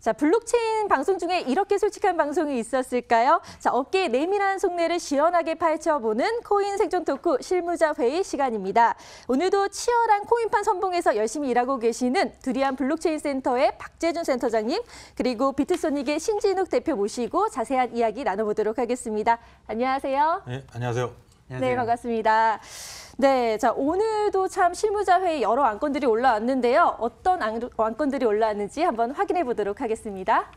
자, 블록체인 방송 중에 이렇게 솔직한 방송이 있었을까요? 자, 업계의 내밀한 속내를 시원하게 파헤쳐보는 코인 생존 토크 실무자 회의 시간입니다. 오늘도 치열한 코인판 선봉에서 열심히 일하고 계시는 두리안 블록체인 센터의 박재준 센터장님, 그리고 비트소닉의 신진욱 대표 모시고 자세한 이야기 나눠보도록 하겠습니다. 안녕하세요. 네, 안녕하세요. 네, 반갑습니다. 네, 자, 오늘도 참 실무자 회의 여러 안건들이 올라왔는데요. 어떤 안건들이 올라왔는지 한번 확인해 보도록 하겠습니다.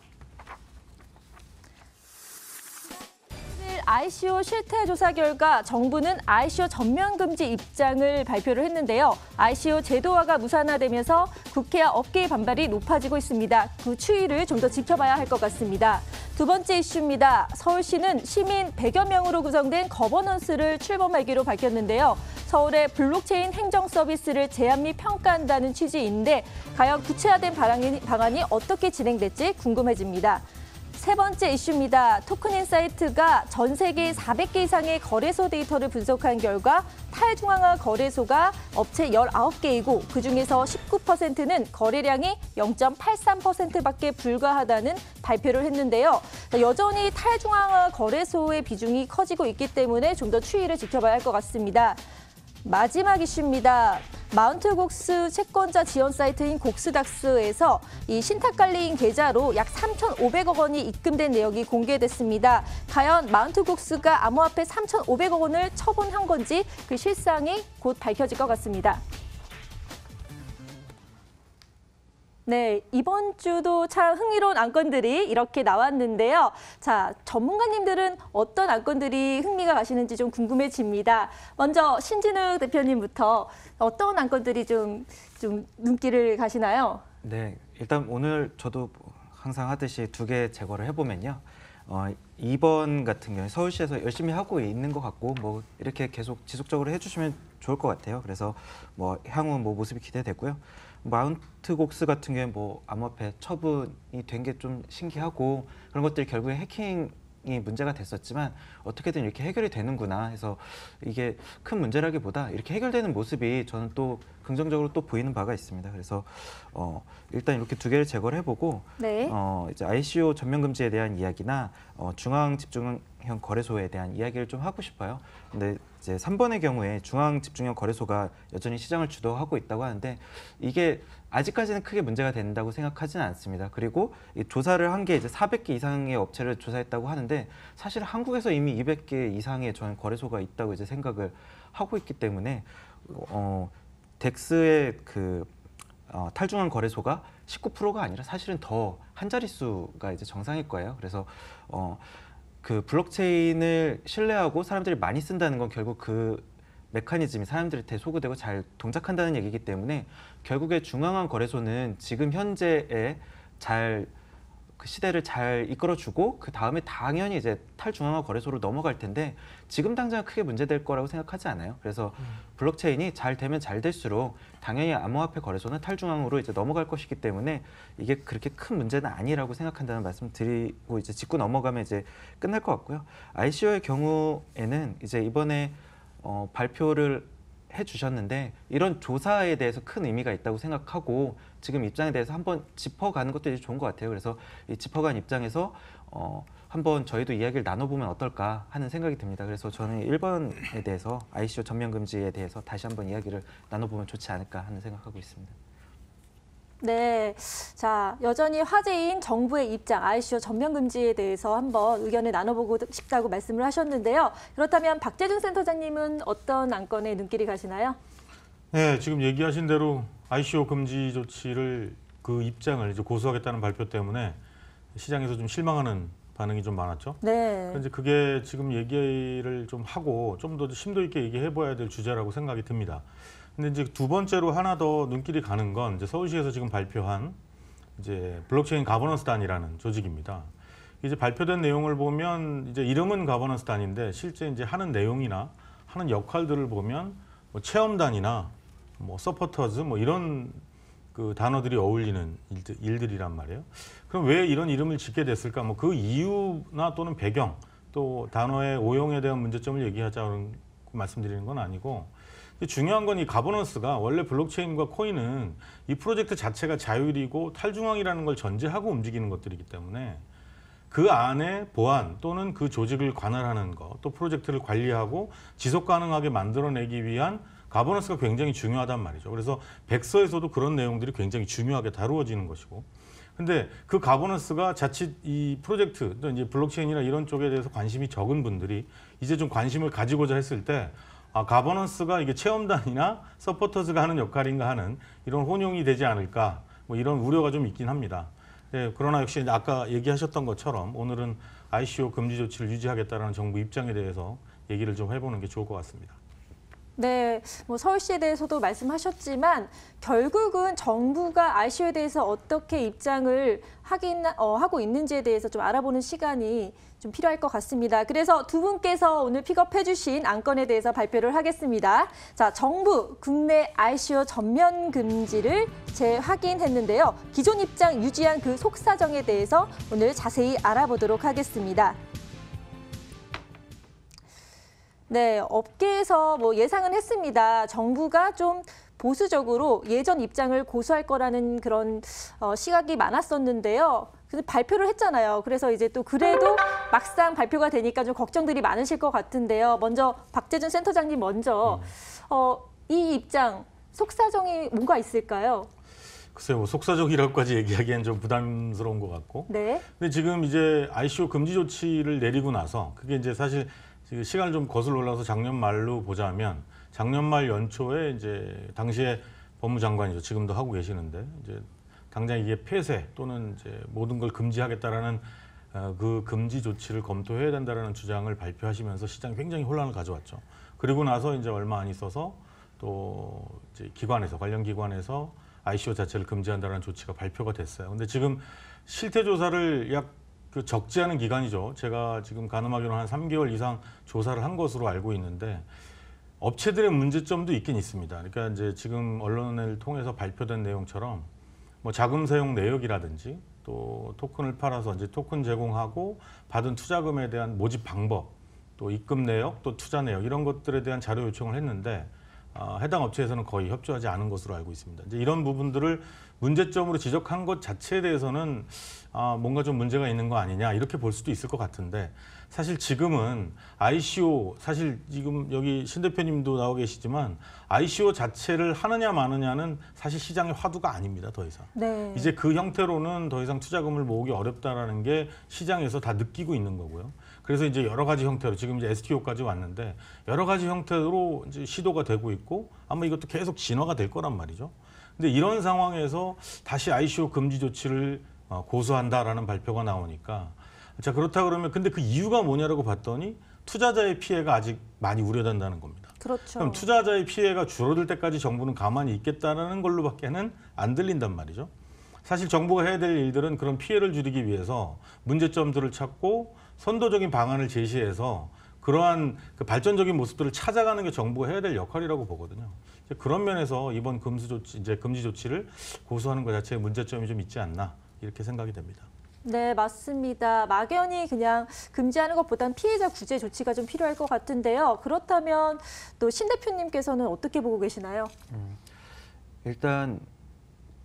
ICO 실태 조사 결과 정부는 ICO 전면 금지 입장을 발표를 했는데요. ICO 제도화가 무산화되면서 국회와 업계의 반발이 높아지고 있습니다. 그 추이를 좀 더 지켜봐야 할 것 같습니다. 두 번째 이슈입니다. 서울시는 시민 100여 명으로 구성된 거버넌스를 출범하기로 밝혔는데요. 서울의 블록체인 행정 서비스를 제안 및 평가한다는 취지인데 과연 구체화된 방안이 어떻게 진행될지 궁금해집니다. 세 번째 이슈입니다. 토큰인사이트가 전 세계 400개 이상의 거래소 데이터를 분석한 결과 탈중앙화 거래소가 업체 19개이고 그중에서 19%는 거래량이 0.83%밖에 불과하다는 발표를 했는데요. 여전히 탈중앙화 거래소의 비중이 커지고 있기 때문에 좀 더 추이를 지켜봐야 할 것 같습니다. 마지막 이슈입니다. 마운트곡스 채권자 지원 사이트인 곡스닥스에서 이 신탁 관리인 계좌로 약 3,500억 원이 입금된 내역이 공개됐습니다. 과연 마운트곡스가 암호화폐 3,500억 원을 처분한 건지 그 실상이 곧 밝혀질 것 같습니다. 네, 이번 주도 참 흥미로운 안건들이 이렇게 나왔는데요. 자, 전문가님들은 어떤 안건들이 흥미가 가시는지 좀 궁금해집니다. 먼저 신진욱 대표님부터 어떤 안건들이 좀 눈길을 가시나요? 네, 일단 오늘 저도 항상 하듯이 두 개 제거를 해보면요. 2번 같은 경우에 서울시에서 열심히 하고 있는 것 같고 뭐 이렇게 계속 지속적으로 해주시면 좋을 것 같아요. 그래서 뭐 향후 뭐 모습이 기대되고요. 마운트곡스 같은 경우에 뭐 암호화폐 처분이 된 게 좀 신기하고 그런 것들이 결국에 해킹이 문제가 됐었지만 어떻게든 이렇게 해결이 되는구나 해서 이게 큰 문제라기보다 이렇게 해결되는 모습이 저는 또 긍정적으로 또 보이는 바가 있습니다. 그래서 일단 이렇게 두 개를 제거를 해보고 네. 이제 ICO 전면 금지에 대한 이야기나 중앙 집중형 거래소에 대한 이야기를 좀 하고 싶어요. 근데 이제 3번의 경우에 중앙 집중형 거래소가 여전히 시장을 주도하고 있다고 하는데 이게 아직까지는 크게 문제가 된다고 생각하지는 않습니다. 그리고 이 조사를 한 게 이제 400개 이상의 업체를 조사했다고 하는데 사실 한국에서 이미 200개 이상의 저는 거래소가 있다고 이제 생각을 하고 있기 때문에 덱스의 그 탈중앙 거래소가 19%가 아니라 사실은 더 한 자릿수가 이제 정상일 거예요. 그래서 그 블록체인을 신뢰하고 사람들이 많이 쓴다는 건 결국 그 메커니즘이 사람들한테 소구되고 잘 동작한다는 얘기이기 때문에 결국에 중앙화 거래소는 지금 현재의 그 시대를 잘 이끌어주고 그 다음에 당연히 이제 탈중앙화 거래소로 넘어갈 텐데 지금 당장 크게 문제될 거라고 생각하지 않아요. 그래서 블록체인이 잘 되면 잘 될수록 당연히 암호화폐 거래소는 탈중앙으로 이제 넘어갈 것이기 때문에 이게 그렇게 큰 문제는 아니라고 생각한다는 말씀 드리고 이제 짚고 넘어가면 이제 끝날 것 같고요. ICO의 경우에는 이제 이번에 발표를 해주셨는데 이런 조사에 대해서 큰 의미가 있다고 생각하고 지금 입장에 대해서 한번 짚어가는 것도 좋은 것 같아요. 그래서 이 짚어간 입장에서 한번 저희도 이야기를 나눠보면 어떨까 하는 생각이 듭니다. 그래서 저는 1번에 대해서 ICO 전면 금지에 대해서 다시 한번 이야기를 나눠보면 좋지 않을까 하는 생각하고 있습니다. 네, 자, 여전히 화제인 정부의 입장, ICO 전면 금지에 대해서 한번 의견을 나눠보고 싶다고 말씀을 하셨는데요. 그렇다면 박재준 센터장님은 어떤 안건에 눈길이 가시나요? 네, 지금 얘기하신 대로 ICO 금지 조치를 그 입장을 이제 고수하겠다는 발표 때문에 시장에서 좀 실망하는 반응이 좀 많았죠. 네. 그런데 그게 지금 얘기를 좀 하고 좀 더 심도 있게 얘기해봐야 될 주제라고 생각이 듭니다. 근데 이제 두 번째로 하나 더 눈길이 가는 건 이제 서울시에서 지금 발표한 이제 블록체인 가버넌스단이라는 조직입니다. 이제 발표된 내용을 보면 이제 이름은 가버넌스단인데 실제 이제 하는 내용이나 하는 역할들을 보면 뭐 체험단이나 뭐 서포터즈 뭐 이런 그 단어들이 어울리는 일들이란 말이에요. 그럼 왜 이런 이름을 짓게 됐을까? 뭐 그 이유나 또는 배경 또 단어의 오용에 대한 문제점을 얘기하자고 말씀드리는 건 아니고 중요한 건 이 가버넌스가 원래 블록체인과 코인은 이 프로젝트 자체가 자율이고 탈중앙이라는 걸 전제하고 움직이는 것들이기 때문에 그 안에 보안 또는 그 조직을 관할하는 것, 또 프로젝트를 관리하고 지속 가능하게 만들어내기 위한 가버넌스가 굉장히 중요하단 말이죠. 그래서 백서에서도 그런 내용들이 굉장히 중요하게 다루어지는 것이고, 근데 그 가버넌스가 자칫 이 프로젝트, 또 이제 블록체인이나 이런 쪽에 대해서 관심이 적은 분들이 이제 좀 관심을 가지고자 했을 때, 가버넌스가 이게 체험단이나 서포터즈가 하는 역할인가 하는 이런 혼용이 되지 않을까, 뭐 이런 우려가 좀 있긴 합니다. 네, 그러나 역시 아까 얘기하셨던 것처럼 오늘은 ICO 금지 조치를 유지하겠다는 정부 입장에 대해서 얘기를 좀 해보는 게 좋을 것 같습니다. 네, 뭐 서울시에 대해서도 말씀하셨지만 결국은 정부가 ICO에 대해서 어떻게 입장을 하고 있는지에 대해서 좀 알아보는 시간이 좀 필요할 것 같습니다. 그래서 두 분께서 오늘 픽업해 주신 안건에 대해서 발표를 하겠습니다. 자, 정부 국내 ICO 전면 금지를 재확인했는데요. 기존 입장 유지한 그 속사정에 대해서 오늘 자세히 알아보도록 하겠습니다. 네, 업계에서 뭐 예상은 했습니다. 정부가 좀 보수적으로 예전 입장을 고수할 거라는 그런 시각이 많았었는데요. 그래서 발표를 했잖아요. 그래서 이제 또 그래도 막상 발표가 되니까 좀 걱정들이 많으실 것 같은데요. 먼저 박재준 센터장님 먼저 이 입장 속사정이 뭔가 있을까요? 글쎄요, 뭐 속사정이라고까지 얘기하기엔 좀 부담스러운 것 같고. 네. 근데 지금 이제 ICO 금지 조치를 내리고 나서 그게 이제 사실 시간을 좀 거슬러 올라서 작년 말로 보자면 작년 말 연초에 이제 당시에 법무장관이죠. 지금도 하고 계시는데 이제 당장 이게 폐쇄 또는 이제 모든 걸 금지하겠다라는 그 금지 조치를 검토해야 된다라는 주장을 발표하시면서 시장에 굉장히 혼란을 가져왔죠. 그리고 나서 이제 얼마 안 있어서 또 이제 기관에서 관련 기관에서 ICO 자체를 금지한다는 조치가 발표가 됐어요. 근데 지금 실태 조사를 약 적지 않은 기간이죠. 제가 지금 가늠하기로는 한 3개월 이상 조사를 한 것으로 알고 있는데 업체들의 문제점도 있긴 있습니다. 그러니까 이제 지금 언론을 통해서 발표된 내용처럼 뭐 자금 사용 내역이라든지 또 토큰을 팔아서 이제 토큰 제공하고 받은 투자금에 대한 모집 방법, 또 입금 내역, 또 투자 내역 이런 것들에 대한 자료 요청을 했는데 해당 업체에서는 거의 협조하지 않은 것으로 알고 있습니다. 이제 이런 부분들을 문제점으로 지적한 것 자체에 대해서는 뭔가 좀 문제가 있는 거 아니냐 이렇게 볼 수도 있을 것 같은데 사실 지금은 ICO 사실 지금 여기 신 대표님도 나와 계시지만 ICO 자체를 하느냐 마느냐는 사실 시장의 화두가 아닙니다. 더 이상. 네. 이제 그 형태로는 더 이상 투자금을 모으기 어렵다라는 게 시장에서 다 느끼고 있는 거고요. 그래서 이제 여러 가지 형태로 지금 이제 STO까지 왔는데 여러 가지 형태로 이제 시도가 되고 있고 아마 이것도 계속 진화가 될 거란 말이죠. 근데 이런 상황에서 다시 ICO 금지 조치를 고수한다라는 발표가 나오니까 자 그렇다 그러면 근데 그 이유가 뭐냐라고 봤더니 투자자의 피해가 아직 많이 우려된다는 겁니다. 그렇죠. 그럼 투자자의 피해가 줄어들 때까지 정부는 가만히 있겠다는 걸로밖에는 안 들린단 말이죠. 사실 정부가 해야 될 일들은 그런 피해를 줄이기 위해서 문제점들을 찾고 선도적인 방안을 제시해서 그러한 그 발전적인 모습들을 찾아가는 게 정부가 해야 될 역할이라고 보거든요. 그런 면에서 이번 금지 조치를 고수하는 것 자체에 문제점이 좀 있지 않나 이렇게 생각이 됩니다. 네, 맞습니다. 막연히 그냥 금지하는 것보단 피해자 구제 조치가 좀 필요할 것 같은데요. 그렇다면 또 신 대표님께서는 어떻게 보고 계시나요? 일단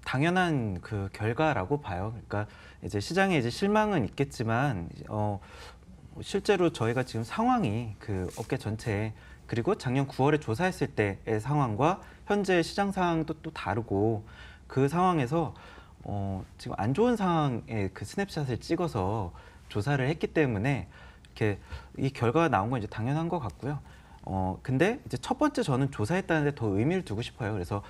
당연한 그 결과라고 봐요. 그러니까 이제 시장에 이제 실망은 있겠지만 실제로 저희가 지금 상황이 그 업계 전체에 그리고 작년 9월에 조사했을 때의 상황과 현재 시장 상황도 또 다르고 그 상황에서 지금 안 좋은 상황의 그 스냅샷을 찍어서 조사를 했기 때문에 이렇게 이 결과가 나온 건 이제 당연한 것 같고요. 근데 이제 첫 번째 저는 조사했다는데 더 의미를 두고 싶어요. 그래서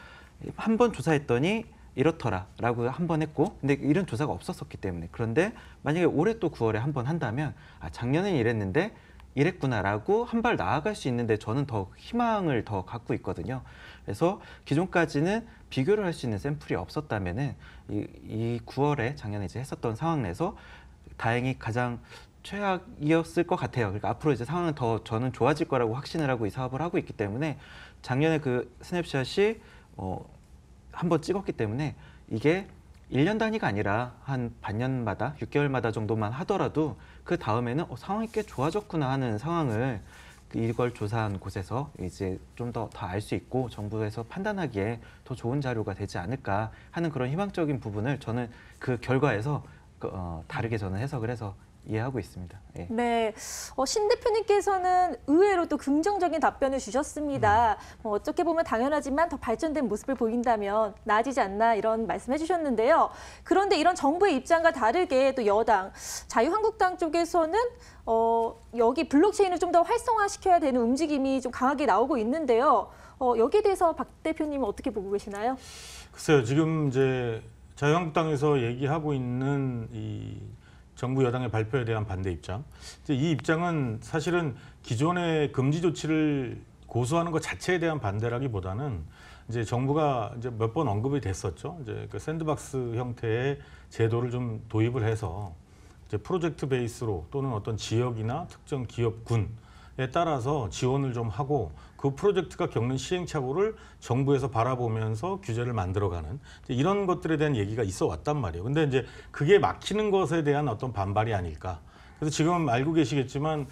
한 번 조사했더니 이렇더라라고 한 번 했고, 근데 이런 조사가 없었었기 때문에 그런데 만약에 올해 또 9월에 한 번 한다면 작년엔 이랬는데 이랬구나라고 한 발 나아갈 수 있는데 저는 더 희망을 더 갖고 있거든요. 그래서 기존까지는 비교를 할 수 있는 샘플이 없었다면은 이 9월에 작년에 이제 했었던 상황 내에서 다행히 가장 최악이었을 것 같아요. 그러니까 앞으로 이제 상황은 더 저는 좋아질 거라고 확신을 하고 이 사업을 하고 있기 때문에 작년에 그 스냅샷이 한 번 찍었기 때문에 이게 1년 단위가 아니라 한 반년마다 6개월마다 정도만 하더라도 그 다음에는 상황이 꽤 좋아졌구나 하는 상황을 이걸 조사한 곳에서 이제 좀 더 알 수 있고 정부에서 판단하기에 더 좋은 자료가 되지 않을까 하는 그런 희망적인 부분을 저는 그 결과에서 다르게 저는 해석을 해서 이해하고 있습니다. 예. 네, 신 대표님께서는 의외로 또 긍정적인 답변을 주셨습니다. 어떻게 보면 당연하지만 더 발전된 모습을 보인다면 나아지지 않나 이런 말씀해 주셨는데요. 그런데 이런 정부의 입장과 다르게 또 여당, 자유한국당 쪽에서는 여기 블록체인을 좀 더 활성화시켜야 되는 움직임이 좀 강하게 나오고 있는데요. 여기에 대해서 박 대표님은 어떻게 보고 계시나요? 글쎄요, 지금 이제 자유한국당에서 얘기하고 있는 이 정부 여당의 발표에 대한 반대 입장. 이제 이 입장은 사실은 기존의 금지 조치를 고수하는 것 자체에 대한 반대라기보다는 이제 정부가 이제 몇 번 언급이 됐었죠. 이제 그 샌드박스 형태의 제도를 좀 도입을 해서 이제 프로젝트 베이스로 또는 어떤 지역이나 특정 기업군에 따라서 지원을 좀 하고 그 프로젝트가 겪는 시행착오를 정부에서 바라보면서 규제를 만들어가는 이런 것들에 대한 얘기가 있어 왔단 말이에요. 근데 이제 그게 막히는 것에 대한 어떤 반발이 아닐까. 그래서 지금 알고 계시겠지만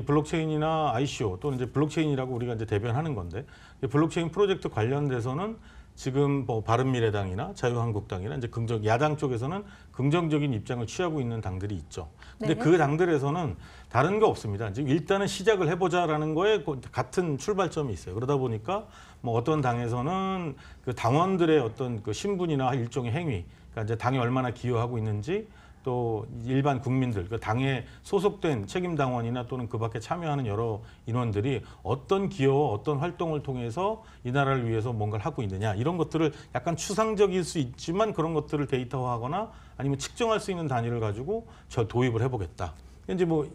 블록체인이나 ICO 또는 이제 블록체인이라고 우리가 이제 대변하는 건데 블록체인 프로젝트 관련돼서는 지금 뭐 바른미래당이나 자유한국당이나 이제 야당 쪽에서는 긍정적인 입장을 취하고 있는 당들이 있죠. 근데 네. 그 당들에서는 다른 거 없습니다. 지금 일단은 시작을 해보자라는 거에 같은 출발점이 있어요. 그러다 보니까 뭐 어떤 당에서는 그 당원들의 어떤 그 신분이나 일종의 행위, 그러니까 이제 당이 얼마나 기여하고 있는지 또 일반 국민들, 그 당에 소속된 책임 당원이나 또는 그 밖에 참여하는 여러 인원들이 어떤 기여와 어떤 활동을 통해서 이 나라를 위해서 뭔가를 하고 있느냐 이런 것들을 약간 추상적일 수 있지만 그런 것들을 데이터화하거나 아니면 측정할 수 있는 단위를 가지고 도입을 해보겠다. 이제 뭐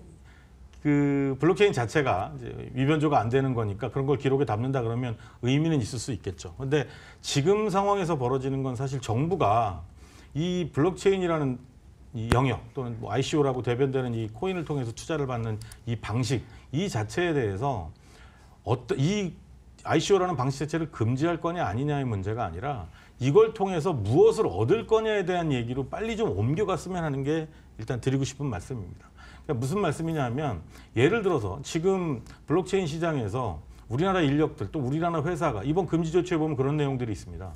그 블록체인 자체가 이제 위변조가 안 되는 거니까 그런 걸 기록에 담는다 그러면 의미는 있을 수 있겠죠. 근데 지금 상황에서 벌어지는 건 사실 정부가 이 블록체인이라는 이 영역 또는 뭐 ICO라고 대변되는 이 코인을 통해서 투자를 받는 이 방식 이 자체에 대해서 이 ICO라는 방식 자체를 금지할 거냐 아니냐의 문제가 아니라 이걸 통해서 무엇을 얻을 거냐에 대한 얘기로 빨리 좀 옮겨갔으면 하는 게 일단 드리고 싶은 말씀입니다. 그러니까 무슨 말씀이냐면 예를 들어서 지금 블록체인 시장에서 우리나라 인력들 또 우리나라 회사가 이번 금지 조치에 보면 그런 내용들이 있습니다.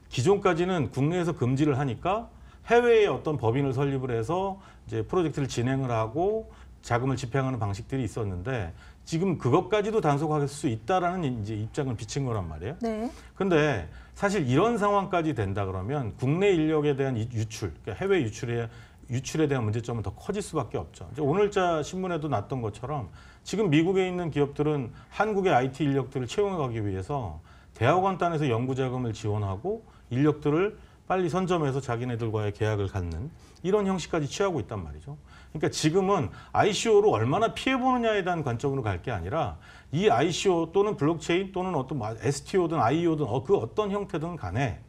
기존까지는 국내에서 금지를 하니까 해외에 어떤 법인을 설립을 해서 이제 프로젝트를 진행을 하고 자금을 집행하는 방식들이 있었는데 지금 그것까지도 단속할 수 있다라는 이제 입장을 비친 거란 말이에요. 네. 근데 사실 이런 상황까지 된다 그러면 국내 인력에 대한 유출, 그러니까 해외 유출에 대한 문제점은 더 커질 수밖에 없죠. 이제 오늘자 신문에도 났던 것처럼 지금 미국에 있는 기업들은 한국의 IT 인력들을 채용하기 위해서 대학원 단에서 연구 자금을 지원하고 인력들을 빨리 선점해서 자기네들과의 계약을 갖는 이런 형식까지 취하고 있단 말이죠. 그러니까 지금은 ICO로 얼마나 피해보느냐에 대한 관점으로 갈 게 아니라 이 ICO 또는 블록체인 또는 어떤 STO든 IEO든 그 어떤 형태든 간에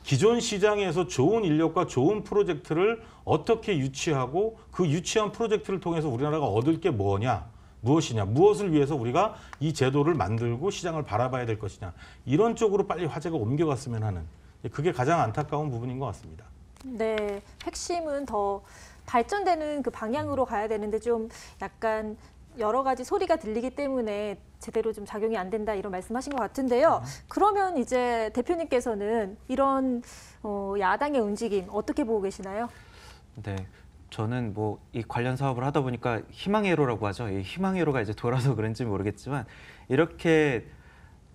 기존 시장에서 좋은 인력과 좋은 프로젝트를 어떻게 유치하고 그 유치한 프로젝트를 통해서 우리나라가 얻을 게 무엇이냐, 무엇을 위해서 우리가 이 제도를 만들고 시장을 바라봐야 될 것이냐 이런 쪽으로 빨리 화제가 옮겨갔으면 하는 그게 가장 안타까운 부분인 것 같습니다. 네, 핵심은 더 발전되는 그 방향으로 가야 되는데 좀 약간 여러 가지 소리가 들리기 때문에 제대로 좀 작용이 안 된다 이런 말씀하신 것 같은데요. 그러면 이제 대표님께서는 이런 야당의 움직임 어떻게 보고 계시나요? 네, 저는 뭐 이 관련 사업을 하다 보니까 희망회로라고 하죠. 이 희망회로가 이제 돌아서 그런지 모르겠지만 이렇게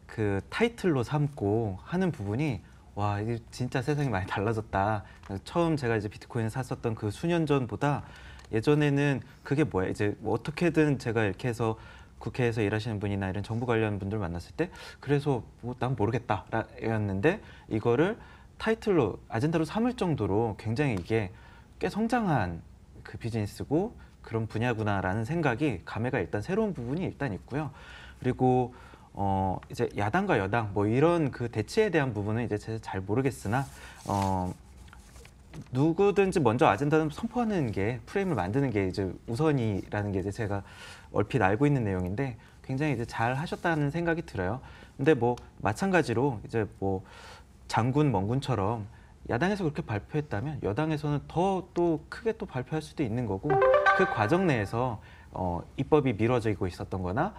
그 타이틀로 삼고 하는 부분이 와, 이게 진짜 세상이 많이 달라졌다. 처음 제가 이제 비트코인을 샀었던 그 수년 전보다 예전에는 그게 뭐야? 이제 뭐 어떻게든 제가 이렇게 해서 국회에서 일하시는 분이나 이런 정부 관련 분들 만났을 때 그래서 뭐 난 모르겠다였는데 이거를 타이틀로 아젠다로 삼을 정도로 굉장히 이게 꽤 성장한 그 비즈니스고 그런 분야구나라는 생각이 감회가 일단 새로운 부분이 일단 있고요. 그리고 이제 야당과 여당 뭐 이런 그 대치에 대한 부분은 이제 제가 잘 모르겠으나 누구든지 먼저 아젠다를 선포하는 게 프레임을 만드는 게 이제 우선이라는 게 이제 제가 얼핏 알고 있는 내용인데 굉장히 이제 잘 하셨다는 생각이 들어요. 근데 뭐 마찬가지로 이제 뭐 장군 멍군처럼 야당에서 그렇게 발표했다면 여당에서는 더 또 크게 또 발표할 수도 있는 거고 그 과정 내에서 입법이 미뤄지고 있었던 거나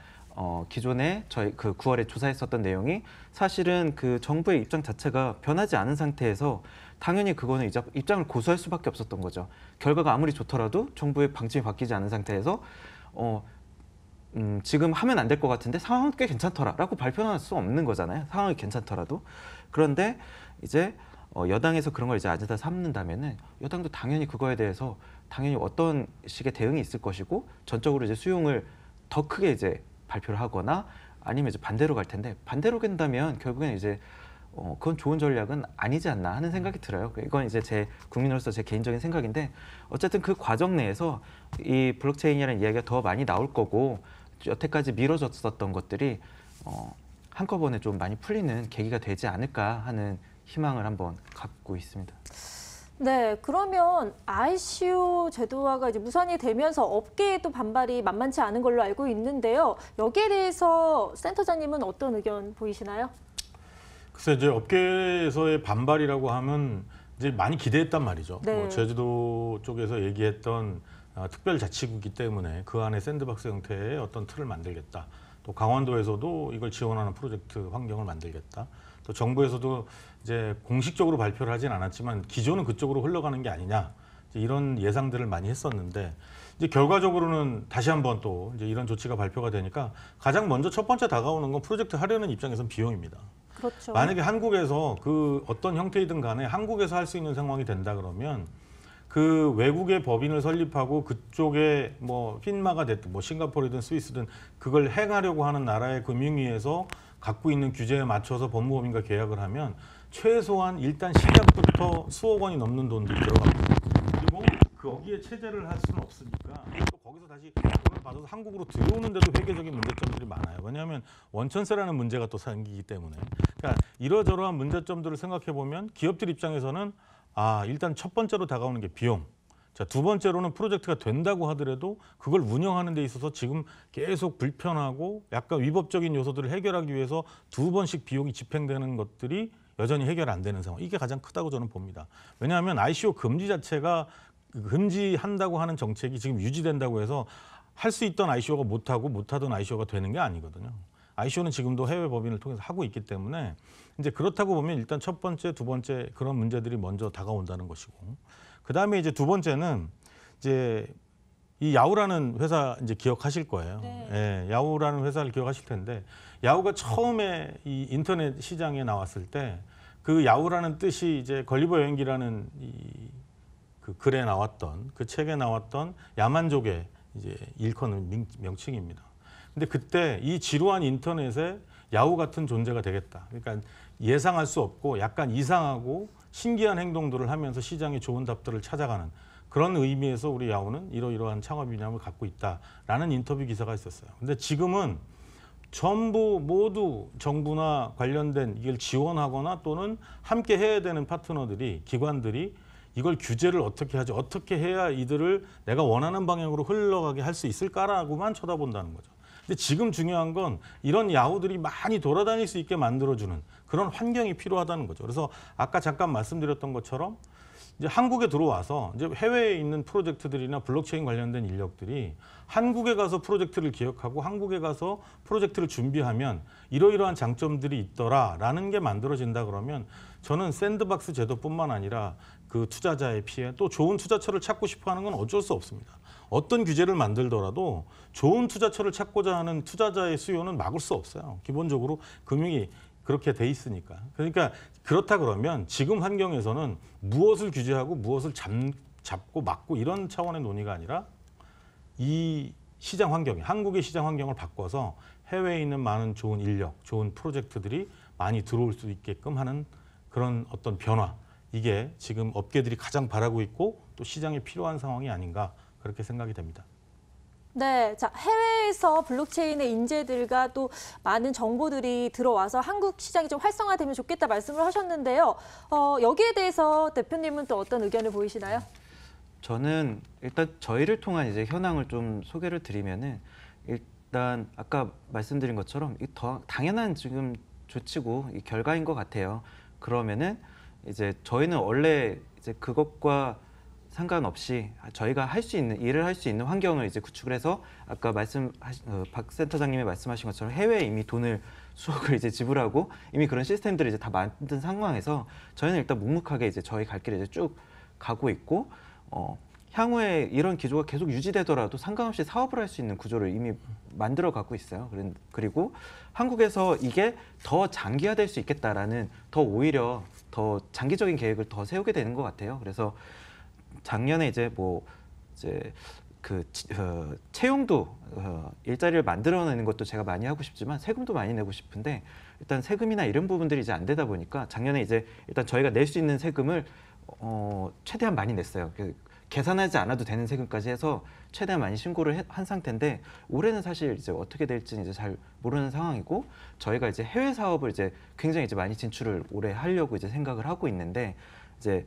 기존에 저희 그 9월에 조사했었던 내용이 사실은 그 정부의 입장 자체가 변하지 않은 상태에서 당연히 그거는 이제 입장을 고수할 수밖에 없었던 거죠. 결과가 아무리 좋더라도 정부의 방침이 바뀌지 않은 상태에서 지금 하면 안 될 것 같은데 상황은 꽤 괜찮더라라고 발표할 수 없는 거잖아요. 상황이 괜찮더라도. 그런데 이제 여당에서 그런 걸 이제 아재다 삼는다면은 여당도 당연히 그거에 대해서 당연히 어떤 식의 대응이 있을 것이고 전적으로 이제 수용을 더 크게 이제 발표를 하거나 아니면 이제 반대로 갈 텐데 반대로 간다면 결국엔 이제 그건 좋은 전략은 아니지 않나 하는 생각이 들어요. 이건 이제 제 국민으로서 제 개인적인 생각인데 어쨌든 그 과정 내에서 이 블록체인이라는 이야기가 더 많이 나올 거고 여태까지 미뤄졌었던 것들이 한꺼번에 좀 많이 풀리는 계기가 되지 않을까 하는 희망을 한번 갖고 있습니다. 네, 그러면 ICO 제도화가 이제 무산이 되면서 업계의 또 반발이 만만치 않은 걸로 알고 있는데요. 여기에 대해서 센터장님은 어떤 의견 보이시나요? 글쎄 이제 업계에서의 반발이라고 하면 이제 많이 기대했단 말이죠. 네. 뭐 제주도 쪽에서 얘기했던 특별자치구이기 때문에 그 안에 샌드박스 형태의 어떤 틀을 만들겠다. 또 강원도에서도 이걸 지원하는 프로젝트 환경을 만들겠다. 또 정부에서도 이제 공식적으로 발표를 하진 않았지만 기존은 그쪽으로 흘러가는 게 아니냐 이제 이런 예상들을 많이 했었는데 이제 결과적으로는 다시 한번 또 이제 이런 조치가 발표가 되니까 가장 먼저 첫 번째 다가오는 건 프로젝트 하려는 입장에서는 비용입니다. 그렇죠. 만약에 한국에서 그 어떤 형태이든 간에 한국에서 할 수 있는 상황이 된다 그러면 그 외국의 법인을 설립하고 그쪽에 뭐 핀마가 됐든 뭐 싱가포르든 스위스든 그걸 행하려고 하는 나라의 금융위에서 갖고 있는 규제에 맞춰서 법무법인과 계약을 하면 최소한 일단 시작부터 수억 원이 넘는 돈들이 들어갑니다. 그리고 거기에 체제를 할 수는 없으니까 또 거기서 다시 돈을 받아서 한국으로 들어오는데도 회계적인 문제점들이 많아요. 왜냐하면 원천세라는 문제가 또 생기기 때문에. 그러니까 이러저러한 문제점들을 생각해 보면 기업들 입장에서는 일단 첫 번째로 다가오는 게 비용. 자, 두 번째로는 프로젝트가 된다고 하더라도 그걸 운영하는 데 있어서 지금 계속 불편하고 약간 위법적인 요소들을 해결하기 위해서 두 번씩 비용이 집행되는 것들이 여전히 해결 안 되는 상황. 이게 가장 크다고 저는 봅니다. 왜냐하면 ICO 금지 자체가 금지한다고 하는 정책이 지금 유지된다고 해서 할 수 있던 ICO가 못하던 ICO가 되는 게 아니거든요. ICO는 지금도 해외 법인을 통해서 하고 있기 때문에 이제 그렇다고 보면 일단 첫 번째, 두 번째 그런 문제들이 먼저 다가온다는 것이고 그 다음에 이제 두 번째는 이제 이 야후라는 회사 이제 기억하실 거예요. 네. 예, 야후라는 회사를 기억하실 텐데 야후가 처음에 이 인터넷 시장에 나왔을 때 그 야후라는 뜻이 이제 걸리버 여행기라는 그 글에 나왔던 그 책에 나왔던 야만족의 이제 일컫는 명칭입니다. 근데 그때 이 지루한 인터넷에 야후 같은 존재가 되겠다. 그러니까 예상할 수 없고 약간 이상하고 신기한 행동들을 하면서 시장에 좋은 답들을 찾아가는 그런 의미에서 우리 야후는 이러이러한 창업 이념을 갖고 있다라는 인터뷰 기사가 있었어요. 근데 지금은 전부 모두 정부나 관련된 이걸 지원하거나 또는 함께 해야 되는 파트너들이 기관들이 이걸 규제를 어떻게 하지? 어떻게 해야 이들을 내가 원하는 방향으로 흘러가게 할 수 있을까라고만 쳐다본다는 거죠. 근데 지금 중요한 건 이런 야후들이 많이 돌아다닐 수 있게 만들어주는 그런 환경이 필요하다는 거죠. 그래서 아까 잠깐 말씀드렸던 것처럼 이제 한국에 들어와서 이제 해외에 있는 프로젝트들이나 블록체인 관련된 인력들이 한국에 가서 프로젝트를 기획하고 한국에 가서 프로젝트를 준비하면 이러이러한 장점들이 있더라라는 게 만들어진다 그러면 저는 샌드박스 제도뿐만 아니라 그 투자자의 피해 또 좋은 투자처를 찾고 싶어하는 건 어쩔 수 없습니다. 어떤 규제를 만들더라도 좋은 투자처를 찾고자 하는 투자자의 수요는 막을 수 없어요. 기본적으로 금융이 그렇게 돼 있으니까. 그러니까 그렇다 그러면 지금 환경에서는 무엇을 규제하고 무엇을 잡고 막고 이런 차원의 논의가 아니라 이 시장 환경이 한국의 시장 환경을 바꿔서 해외에 있는 많은 좋은 인력, 좋은 프로젝트들이 많이 들어올 수 있게끔 하는 그런 어떤 변화. 이게 지금 업계들이 가장 바라고 있고 또 시장에 필요한 상황이 아닌가 그렇게 생각이 됩니다. 네, 자 해외에서 블록체인의 인재들과 또 많은 정보들이 들어와서 한국 시장이 좀 활성화되면 좋겠다 말씀을 하셨는데요. 여기에 대해서 대표님은 또 어떤 의견을 보이시나요? 저는 일단 저희를 통한 이제 현황을 좀 소개를 드리면은 일단 아까 말씀드린 것처럼 이 더 당연한 지금 조치고 이 결과인 것 같아요. 그러면은 이제 저희는 원래 이제 그것과 상관없이 저희가 할 수 있는 일을 할 수 있는 환경을 이제 구축을 해서 아까 박 센터장님이 말씀하신 것처럼 해외에 이미 돈을 수억을 이제 지불하고 이미 그런 시스템들을 이제 다 만든 상황에서 저희는 일단 묵묵하게 이제 저희 갈 길을 이제 쭉 가고 있고 향후에 이런 기조가 계속 유지되더라도 상관없이 사업을 할 수 있는 구조를 이미 만들어 가고 있어요. 그리고 한국에서 이게 더 장기화될 수 있겠다라는 오히려 더 장기적인 계획을 더 세우게 되는 것 같아요. 그래서 작년에 이제 채용도 일자리를 만들어내는 것도 제가 많이 하고 싶지만 세금도 많이 내고 싶은데 일단 세금이나 이런 부분들이 이제 안 되다 보니까 작년에 이제 일단 저희가 낼 수 있는 세금을 최대한 많이 냈어요. 계산하지 않아도 되는 세금까지 해서 최대한 많이 신고를 한 상태인데 올해는 사실 이제 어떻게 될지는 이제 잘 모르는 상황이고 저희가 이제 해외 사업을 이제 굉장히 이제 많이 진출을 올해 하려고 이제 생각을 하고 있는데 이제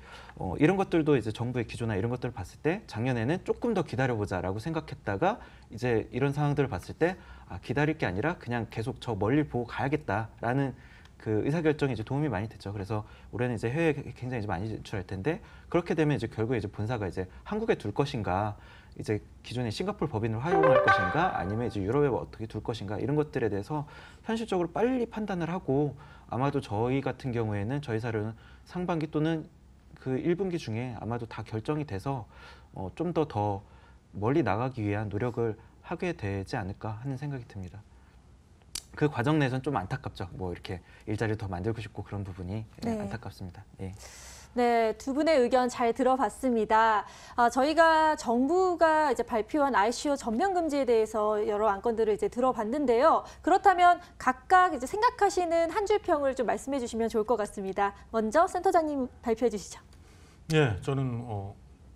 이런 것들도 이제 정부의 기조나 이런 것들을 봤을 때 작년에는 조금 더 기다려보자라고 생각했다가 이제 이런 상황들을 봤을 때 기다릴 게 아니라 그냥 계속 저 멀리 보고 가야겠다라는 그 의사결정이 이제 도움이 많이 됐죠. 그래서 올해는 이제 해외에 굉장히 이제 많이 진출할 텐데 그렇게 되면 이제 결국에 이제 본사가 이제 한국에 둘 것인가, 이제 기존의 싱가포르 법인을 활용할 것인가, 아니면 이제 유럽에 어떻게 둘 것인가 이런 것들에 대해서 현실적으로 빨리 판단을 하고 아마도 저희 같은 경우에는 저희 사료는 상반기 또는 그 1분기 중에 아마도 다 결정이 돼서 좀 더 멀리 나가기 위한 노력을 하게 되지 않을까 하는 생각이 듭니다. 그 과정 내에서는 좀 안타깝죠. 뭐 이렇게 일자리를 더 만들고 싶고 그런 부분이 네. 안타깝습니다. 예. 네, 두 분의 의견 잘 들어봤습니다. 저희가 정부가 이제 발표한 ICO 전면 금지에 대해서 여러 안건들을 이제 들어봤는데요. 그렇다면 각각 이제 생각하시는 한 줄 평을 좀 말씀해 주시면 좋을 것 같습니다. 먼저 센터장님 발표해 주시죠. 예, 저는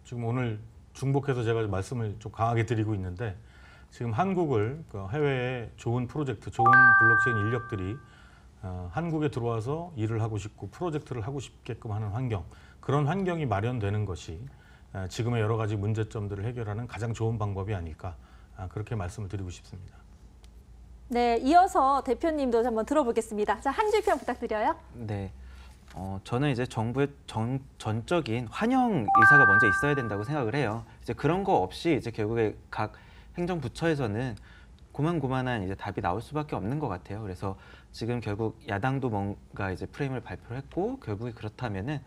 지금 오늘 중복해서 제가 말씀을 좀 강하게 드리고 있는데 지금 한국을 해외에 좋은 프로젝트, 좋은 블록체인 인력들이 한국에 들어와서 일을 하고 싶고 프로젝트를 하고 싶게끔 하는 환경, 그런 환경이 마련되는 것이 지금의 여러 가지 문제점들을 해결하는 가장 좋은 방법이 아닐까, 그렇게 말씀을 드리고 싶습니다. 네, 이어서 대표님도 한번 들어보겠습니다. 자, 한 줄 평 부탁드려요. 네. 저는 이제 정부의 전적인 환영 의사가 먼저 있어야 된다고 생각을 해요. 이제 그런 거 없이 이제 결국에 각 행정부처에서는 고만고만한 이제 답이 나올 수밖에 없는 것 같아요. 그래서 지금 결국 야당도 뭔가 이제 프레임을 발표를 했고 결국에 그렇다면은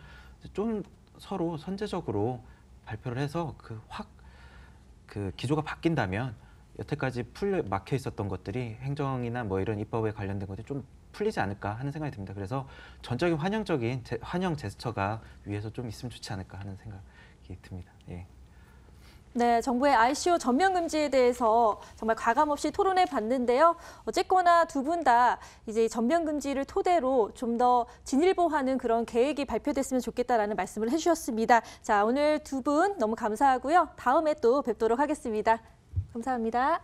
좀 서로 선제적으로 발표를 해서 그 기조가 바뀐다면 여태까지 막혀 있었던 것들이 행정이나 뭐 이런 입법에 관련된 것들이 좀 풀리지 않을까 하는 생각이 듭니다. 그래서 전적인 환영적인 환영 제스처가 위에서 좀 있으면 좋지 않을까 하는 생각이 듭니다. 예. 네, 정부의 ICO 전면 금지에 대해서 정말 과감없이 토론해 봤는데요. 어쨌거나 두 분 다 이제 전면 금지를 토대로 좀 더 진일보하는 그런 계획이 발표됐으면 좋겠다라는 말씀을 해주셨습니다. 자, 오늘 두 분 너무 감사하고요. 다음에 또 뵙도록 하겠습니다. 감사합니다.